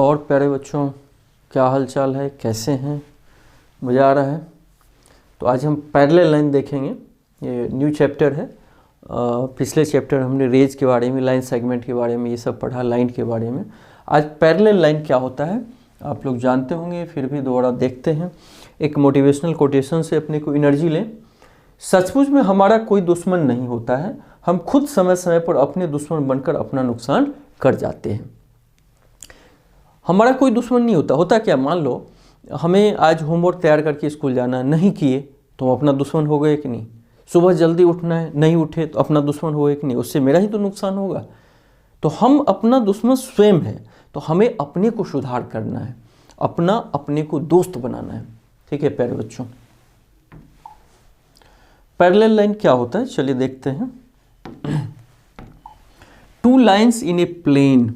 और प्यारे बच्चों, क्या हाल चाल है, कैसे हैं? मज़ा आ रहा है? तो आज हम पैरेलल लाइन देखेंगे। ये न्यू चैप्टर है। पिछले चैप्टर हमने रेज के बारे में, लाइन सेगमेंट के बारे में ये सब पढ़ा, लाइन के बारे में। आज पैरेलल लाइन क्या होता है आप लोग जानते होंगे, फिर भी दोबारा देखते हैं। एक मोटिवेशनल कोटेशन से अपने को एनर्जी लें। सचमुच में हमारा कोई दुश्मन नहीं होता है, हम खुद समय समय पर अपने दुश्मन बनकर अपना नुकसान कर जाते हैं। हमारा कोई दुश्मन नहीं होता। होता क्या, मान लो हमें आज होमवर्क तैयार करके स्कूल जाना है, नहीं किए तो अपना दुश्मन हो गए कि नहीं। सुबह जल्दी उठना है, नहीं उठे तो अपना दुश्मन हो गए कि नहीं, उससे मेरा ही तो नुकसान होगा। तो हम अपना दुश्मन स्वयं है, तो हमें अपने को सुधार करना है, अपने को दोस्त बनाना है। ठीक है प्यारे बच्चों, पैरेलल लाइन क्या होता है चलिए देखते हैं। Two lines in a plane.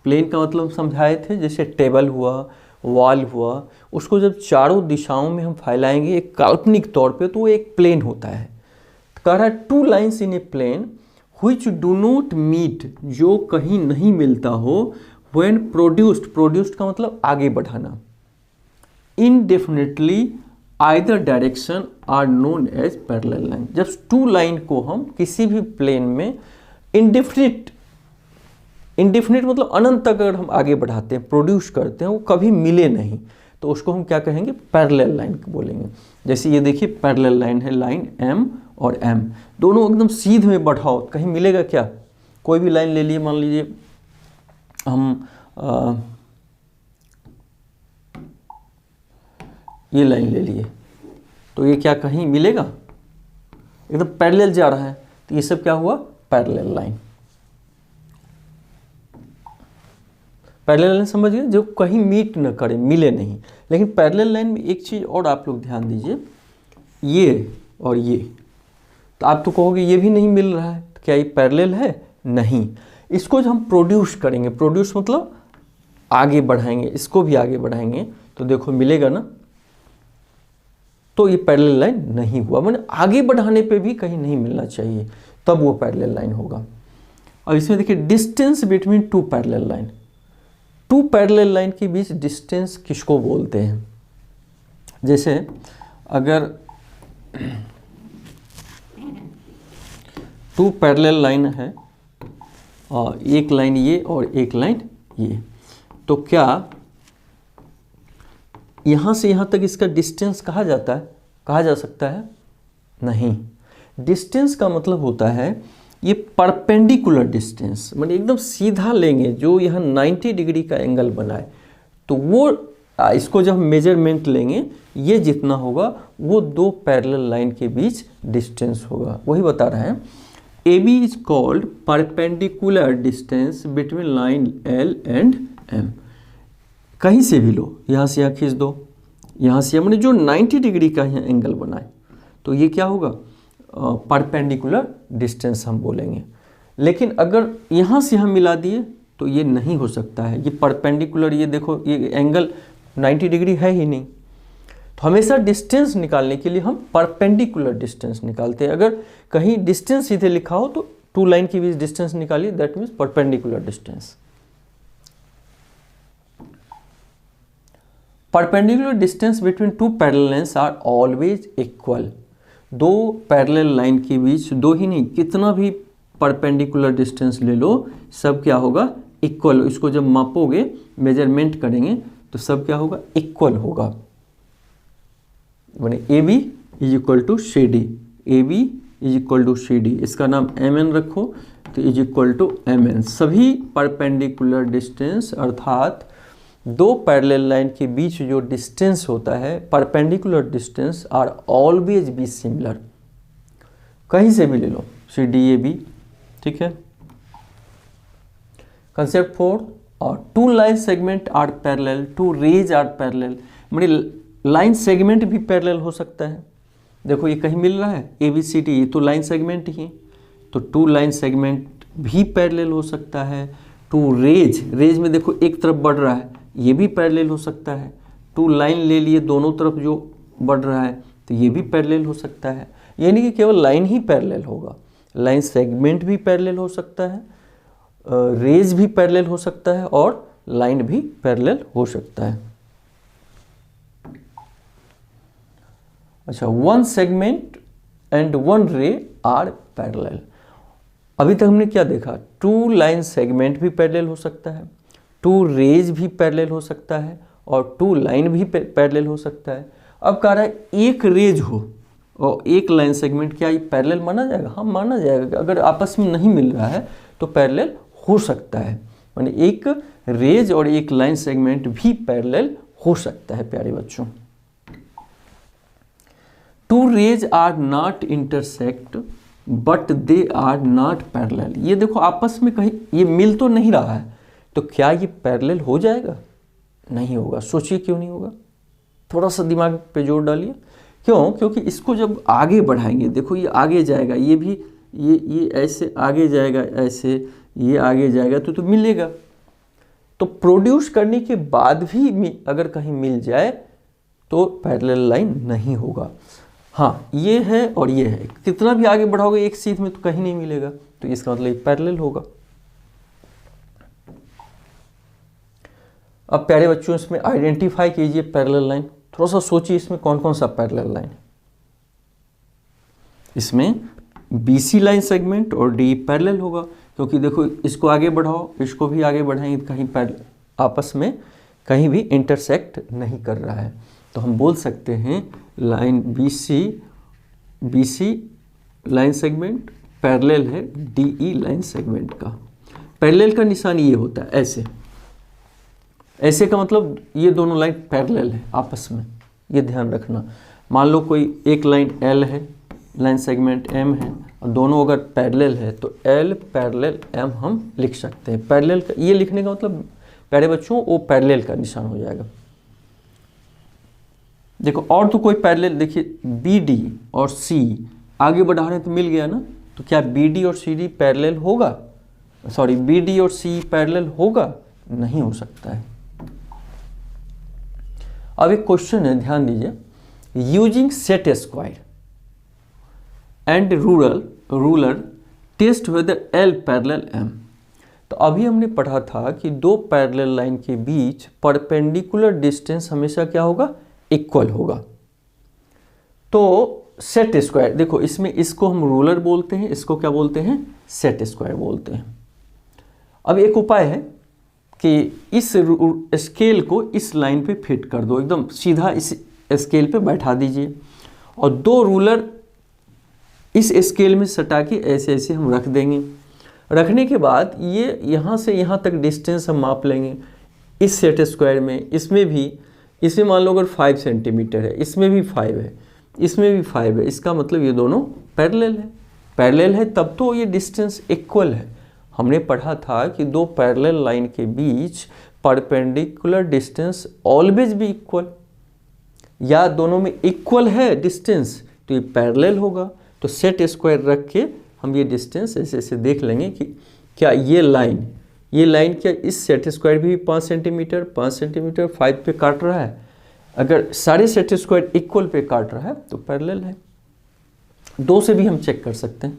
Plane का मतलब समझाए थे, जैसे टेबल हुआ, वॉल हुआ, उसको जब चारों दिशाओं में हम फैलाएंगे एक काल्पनिक तौर पे तो वो एक प्लेन होता है। कह रहा है two lines in a plane which do not meet, जो कहीं नहीं मिलता हो, व्हेन प्रोड्यूस्ड, प्रोड्यूस्ड का मतलब आगे बढ़ाना, indefinitely either direction are known as parallel line. जब टू लाइन को हम किसी भी प्लेन में इंडेफिनिट मतलब अनंत तक अगर हम आगे बढ़ाते हैं, प्रोड्यूस करते हैं, वो कभी मिले नहीं, तो उसको हम क्या कहेंगे, पैरेलल लाइन बोलेंगे। जैसे ये देखिए पैरेलल लाइन है, लाइन एम और एम दोनों एकदम सीधे में बढ़ाओ, कहीं मिलेगा क्या? कोई भी लाइन ले लिए, मान लीजिए हम ये लाइन ले लिए, तो ये क्या कहीं मिलेगा? एकदम पैरेलल जा रहा है, तो ये सब क्या हुआ, पैरेलल लाइन। पैरेलल लाइन समझ गए, जो कहीं मीट न करे, मिले नहीं। लेकिन पैरेलल लाइन में एक चीज़ और आप लोग ध्यान दीजिए, ये और ये, तो आप तो कहोगे ये भी नहीं मिल रहा है, तो क्या ये पैरेलल है? नहीं। इसको जो हम प्रोड्यूस करेंगे, प्रोड्यूस मतलब आगे बढ़ाएंगे, इसको भी आगे बढ़ाएंगे, तो देखो मिलेगा ना, तो ये पैरेलल लाइन नहीं हुआ। मैंने आगे बढ़ाने पे भी कहीं नहीं मिलना चाहिए, तब वो पैरेलल लाइन होगा। और इसमें देखिए distance between two parallel line, two parallel line के बीच डिस्टेंस किसको बोलते हैं? जैसे अगर टू पैरेलल लाइन है और एक लाइन ये और एक लाइन ये, तो क्या यहाँ से यहाँ तक इसका डिस्टेंस कहा जाता है, कहा जा सकता है? नहीं। डिस्टेंस का मतलब होता है ये परपेंडिकुलर डिस्टेंस, मतलब एकदम सीधा लेंगे, जो यहाँ 90 डिग्री का एंगल बनाए, तो वो इसको जब मेजरमेंट लेंगे, ये जितना होगा वो दो पैरेलल लाइन के बीच डिस्टेंस होगा। वही बता रहे हैं, A B is called perpendicular distance between line L and M. कहीं से भी लो, यहाँ से यहाँ खींच दो, यहाँ से हमने जो 90 डिग्री का यहाँ एंगल बनाए, तो ये क्या होगा, परपेंडिकुलर डिस्टेंस हम बोलेंगे। लेकिन अगर यहाँ से हम मिला दिए तो ये नहीं हो सकता है, ये परपेंडिकुलर, ये देखो ये एंगल 90 डिग्री है ही नहीं। तो हमेशा डिस्टेंस निकालने के लिए हम परपेंडिकुलर डिस्टेंस निकालते हैं। अगर कहीं डिस्टेंस सीधे लिखा हो तो टू लाइन के बीच डिस्टेंस निकालिए, that means perpendicular distance. Perpendicular distance between two parallel lines are always equal. दो पैरेलल लाइन के बीच, दो ही नहीं, कितना भी परपेंडिकुलर डिस्टेंस ले लो, सब क्या होगा, इक्वल। इसको जब मापोगे, मेजरमेंट करेंगे, तो सब क्या होगा, इक्वल होगा। माने A B is equal to C D, A B is equal to C D, इसका नाम एम एन रखो, तो is equal to M N. सभी परपेंडिकुलर डिस्टेंस अर्थात दो पैरेलल लाइन के बीच जो डिस्टेंस होता है, perpendicular distance, are always be similar. कहीं से भी ले लो, सी डी ए बी, ठीक है। कंसेप्ट 4, और two line segment are parallel, two rays are parallel. मतलब लाइन सेगमेंट भी पैरेलल हो सकता है। देखो ये कहीं मिल रहा है ए बी सी डी, ये तो लाइन सेगमेंट ही, तो टू लाइन सेगमेंट भी पैरेलल हो सकता है। टू रेज, रेज में देखो एक तरफ बढ़ रहा है, ये भी पैरेलल हो सकता है। टू लाइन ले लिए, दोनों तरफ जो बढ़ रहा है, तो ये भी पैरेलल हो सकता है। यानी कि केवल लाइन ही पैरेलल होगा, लाइन सेगमेंट भी पैरेलल हो सकता है, रेज भी पैरेलल हो सकता है, और लाइन भी पैरेलल हो सकता है। अच्छा, वन सेगमेंट एंड वन रे आर पैरेलल। अभी तक हमने क्या देखा, टू लाइन सेगमेंट भी पैरेलल हो सकता है, टू रेज भी पैरेलल हो सकता है और टू लाइन भी पैरेलल हो सकता है। अब कह रहा है एक रेज हो और एक लाइन सेगमेंट, क्या ये पैरेलल माना जाएगा? हाँ, माना जाएगा। अगर आपस में नहीं मिल रहा है तो पैरेलल हो सकता है, माने एक रेज और एक लाइन सेगमेंट भी पैरेलल हो सकता है प्यारे बच्चों। Two rays are not intersect but they are not parallel. ये देखो आपस में कहीं ये मिल तो नहीं रहा है, तो क्या ये पैरेलल हो जाएगा? नहीं होगा। सोचिए क्यों नहीं होगा, थोड़ा सा दिमाग पे जोर डालिए। क्यों? क्योंकि इसको जब आगे बढ़ाएंगे, देखो ये आगे जाएगा, ये भी ये ऐसे आगे जाएगा, ऐसे ये आगे जाएगा तो मिलेगा। तो प्रोड्यूस करने के बाद भी अगर कहीं मिल जाए तो पैरेलल लाइन नहीं होगा। हाँ, ये है और ये है, कितना भी आगे बढ़ाओगे एक सीध में तो कहीं नहीं मिलेगा, तो इसका मतलब पैरेलल होगा। अब प्यारे बच्चों इसमें आइडेंटिफाई कीजिए पैरेलल लाइन। थोड़ा सा सोचिए इसमें कौन कौन सा पैरेलल लाइन है। इसमें BC लाइन सेगमेंट और D पैरेलल होगा, क्योंकि देखो इसको आगे बढ़ाओ, इसको भी आगे बढ़ाएंगे, कहीं आपस में कहीं भी इंटरसेक्ट नहीं कर रहा है। तो हम बोल सकते हैं line BC line segment parallel है DE लाइन सेगमेंट का। पैरेलल का निशान ये होता है ऐसे, ऐसे का मतलब ये दोनों लाइन पैरेलल है आपस में, ये ध्यान रखना। मान लो कोई एक लाइन L है, लाइन सेगमेंट M है, और दोनों अगर पैरेलल है तो L पैरेलल M हम लिख सकते हैं। पैरेलल का ये लिखने का मतलब प्यारे बच्चों वो पैरेलल का निशान हो जाएगा। देखो और तो कोई पैरेलल, देखिए BD और C आगे बढ़ा रहे हैं तो मिल गया ना, तो क्या BD और CD पैरेलल होगा? सॉरी, BD और C पैरेलल होगा? नहीं हो सकता है। अब एक क्वेश्चन है, ध्यान दीजिए। Using set square and ruler test whether L parallel M। तो अभी हमने पढ़ा था कि दो पैरेलल लाइन के बीच परपेंडिकुलर डिस्टेंस हमेशा क्या होगा? इक्वल होगा। तो सेट स्क्वायर, देखो इसमें इसको हम रूलर बोलते हैं, इसको क्या बोलते हैं? सेट स्क्वायर बोलते हैं। अब एक उपाय है कि इस स्केल को इस लाइन पे फिट कर दो, एकदम सीधा इस स्केल पे बैठा दीजिए, और दो रूलर इस स्केल में सटा के ऐसे ऐसे हम रख देंगे। रखने के बाद ये यहाँ से यहाँ तक डिस्टेंस हम माप लेंगे इस सेट स्क्वायर में। इसमें मान लो अगर 5 सेंटीमीटर है, इसमें भी 5 है, इसमें भी 5 है, इसका मतलब ये दोनों पैरेलल है। पैरेलल है तब तो ये डिस्टेंस इक्वल है। हमने पढ़ा था कि दो पैरेलल लाइन के बीच परपेंडिकुलर डिस्टेंस ऑलवेज भी इक्वल, या दोनों में इक्वल है डिस्टेंस तो ये पैरेलल होगा। तो सेट स्क्वायर रख के हम ये डिस्टेंस ऐसे ऐसे देख लेंगे कि क्या ये लाइन क्या इस सेट स्क्वायर भी 5 सेंटीमीटर 5 पे काट रहा है? अगर सारे सेट स्क्वायर इक्वल पे काट रहा है तो पैरेलल है। 2 से भी हम चेक कर सकते हैं,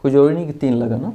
कोई जरूरी नहीं कि 3 लगाना।